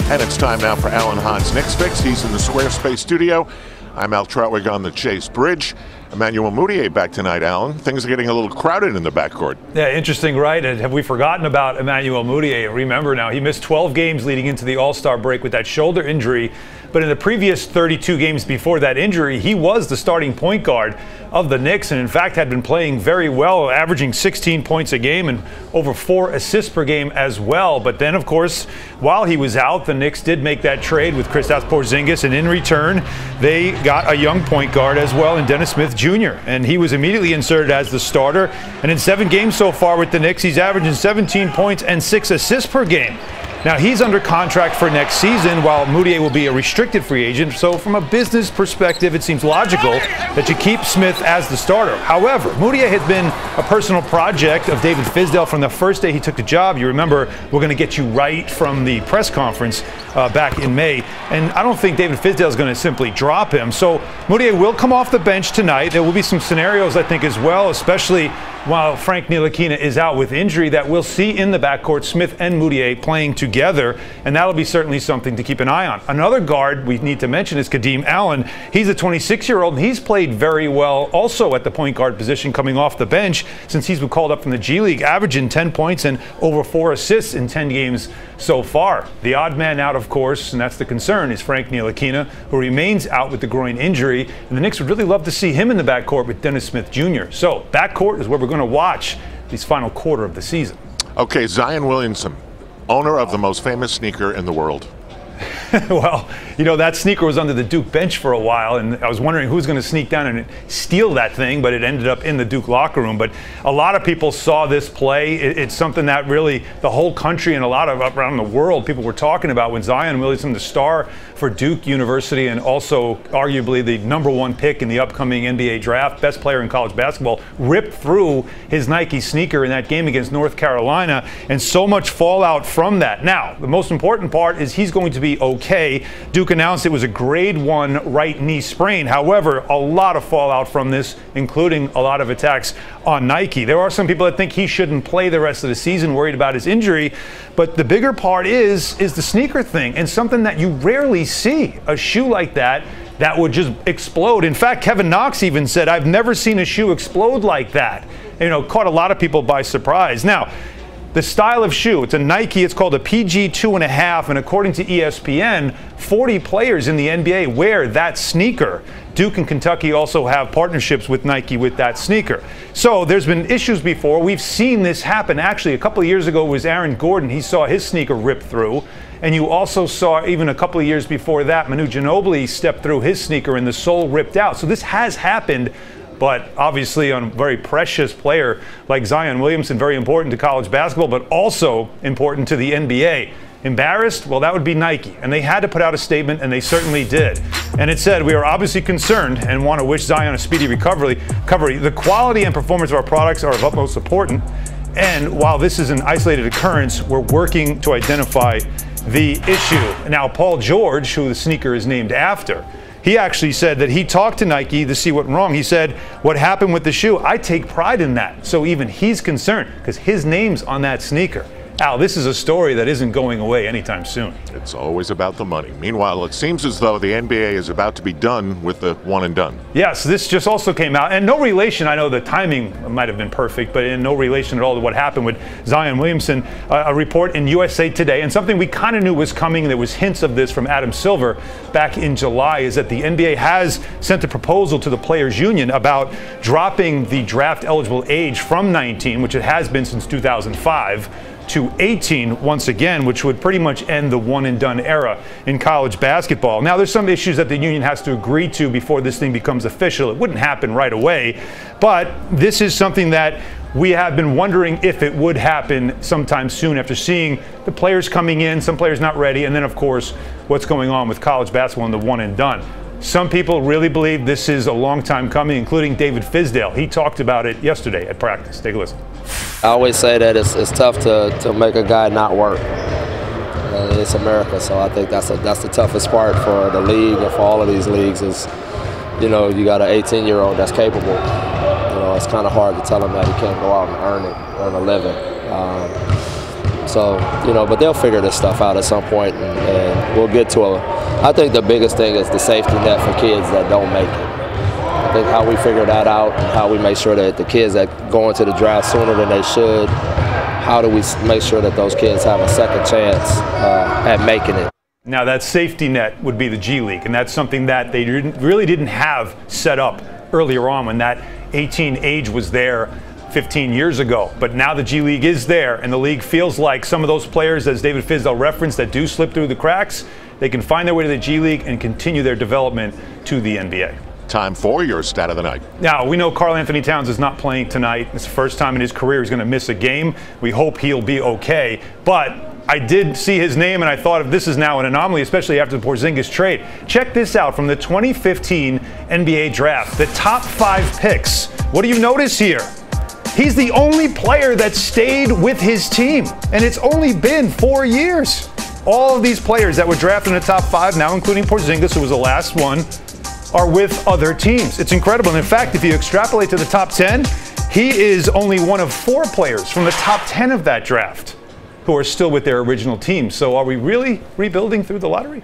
And it's time now for Alan Hahn's Knicks Fix. He's in the Squarespace studio. I'm Al Trautwig on the Chase Bridge. Emmanuel Mudiay back tonight, Alan. Things are getting a little crowded in the backcourt. Yeah, interesting, right? And have we forgotten about Emmanuel Mudiay? Remember now, he missed 12 games leading into the All-Star break with that shoulder injury. But in the previous 32 games before that injury, he was the starting point guard of the Knicks, and in fact had been playing very well, averaging 16 points a game and over 4 assists per game as well. But then, of course, while he was out, the Knicks did make that trade with Kristaps Porzingis, and in return, they got a young point guard as well in Dennis Smith Jr., and he was immediately inserted as the starter. And in 7 games so far with the Knicks, he's averaging 17 points and 6 assists per game. Now, he's under contract for next season, while Mudiay will be a restricted free agent. So from a business perspective, it seems logical that you keep Smith as the starter. However, Mudiay has been a personal project of David Fizdale from the first day he took the job. You remember, we're going to get you right from the press conference back in May. And I don't think David Fizdale is going to simply drop him. So Mudiay will come off the bench tonight. There will be some scenarios, I think, as well, especially while Frank Ntilikina is out with injury, that we'll see in the backcourt Smith and Mudiay playing together, and that'll be certainly something to keep an eye on. Another guard we need to mention is Kadeem Allen. He's a 26-year-old, and he's played very well also at the point guard position coming off the bench since he's been called up from the G League, averaging 10 points and over 4 assists in 10 games so far. The odd man out, of course, and that's the concern, is Frank Ntilikina, who remains out with the groin injury, and the Knicks would really love to see him in the backcourt with Dennis Smith Jr. So backcourt is where we're going to watch this final quarter of the season. Okay, Zion Williamson, owner of the most famous sneaker in the world. Well, you know, that sneaker was under the Duke bench for a while, and I was wondering who's going to sneak down and steal that thing, but it ended up in the Duke locker room. But a lot of people saw this play. It's something that really the whole country and a lot of around the world people were talking about when Zion Williamson, the star for Duke University and also arguably the #1 pick in the upcoming NBA draft, best player in college basketball, ripped through his Nike sneaker in that game against North Carolina, and so much fallout from that. Now, the most important part is he's going to be okay. Duke announced it was a grade 1 right knee sprain. However, a lot of fallout from this, including a lot of attacks on Nike. There are some people that think he shouldn't play the rest of the season, worried about his injury. But the bigger part is the sneaker thing, and something that you rarely see, a shoe like that would just explode. In fact, Kevin Knox even said, "I've never seen a shoe explode like that." You know, caught a lot of people by surprise. Now, the style of shoe, it's a Nike, it's called a PG 2.5, and according to ESPN, 40 players in the NBA wear that sneaker. Duke and Kentucky also have partnerships with Nike with that sneaker. So there's been issues before. We've seen this happen. Actually, a couple of years ago was Aaron Gordon. He saw his sneaker ripped through. And you also saw, even a couple of years before that, Manu Ginobili stepped through his sneaker and the sole ripped out. So this has happened. But obviously on a very precious player like Zion Williamson, very important to college basketball, but also important to the NBA. Embarrassed? Well, that would be Nike. And they had to put out a statement, and they certainly did. And it said, "We are obviously concerned and want to wish Zion a speedy recovery. The quality and performance of our products are of utmost importance. And while this is an isolated occurrence, we're working to identify the issue." Now, Paul George, who the sneaker is named after, he actually said that he talked to Nike to see what went wrong. He said, "What happened with the shoe, I take pride in that." So even he's concerned because his name's on that sneaker. Al, this is a story that isn't going away anytime soon. It's always about the money. Meanwhile, it seems as though the NBA is about to be done with the one and done. Yes, this just also came out, and no relation. I know the timing might have been perfect, but in no relation at all to what happened with Zion Williamson. A report in USA Today, and something we kind of knew was coming, there was hints of this from Adam Silver back in July, is that the NBA has sent a proposal to the Players Union about dropping the draft eligible age from 19, which it has been since 2005, to 18 once again, which would pretty much end the one and done era in college basketball. Now, there's some issues that the union has to agree to before this thing becomes official. It wouldn't happen right away, but this is something that we have been wondering if it would happen sometime soon after seeing the players coming in, some players not ready, and then, of course, what's going on with college basketball and the one and done. Some people really believe this is a long time coming, including David Fizdale. He talked about it yesterday at practice. Take a listen. I always say that it's tough to make a guy not work. It's America, so I think that's the toughest part for the league and for all of these leagues is, you know, you got an 18-year-old that's capable. You know, it's kind of hard to tell him that he can't go out and earn a living. So, you know, but they'll figure this stuff out at some point, and we'll get to I think the biggest thing is the safety net for kids that don't make it. I think how we figure that out and how we make sure that the kids that go into the draft sooner than they should, how do we make sure that those kids have a second chance at making it? Now, that safety net would be the G League, and that's something that they really didn't have set up earlier on when that 18 age was there 15 years ago. But now the G League is there, and the league feels like some of those players, as David Fizdale referenced, that do slip through the cracks, they can find their way to the G League and continue their development to the NBA. Time for your stat of the night. Now, we know Karl Anthony Towns is not playing tonight. It's the first time in his career he's going to miss a game. We hope he'll be okay. But I did see his name, and I thought this is now an anomaly, especially after the Porzingis trade. Check this out from the 2015 NBA draft. The top 5 picks. What do you notice here? He's the only player that stayed with his team, and it's only been 4 years. All of these players that were drafted in the top 5, now including Porzingis, who was the last one, are with other teams. It's incredible. And in fact, if you extrapolate to the top 10, he is only one of 4 players from the top 10 of that draft who are still with their original team. So are we really rebuilding through the lottery?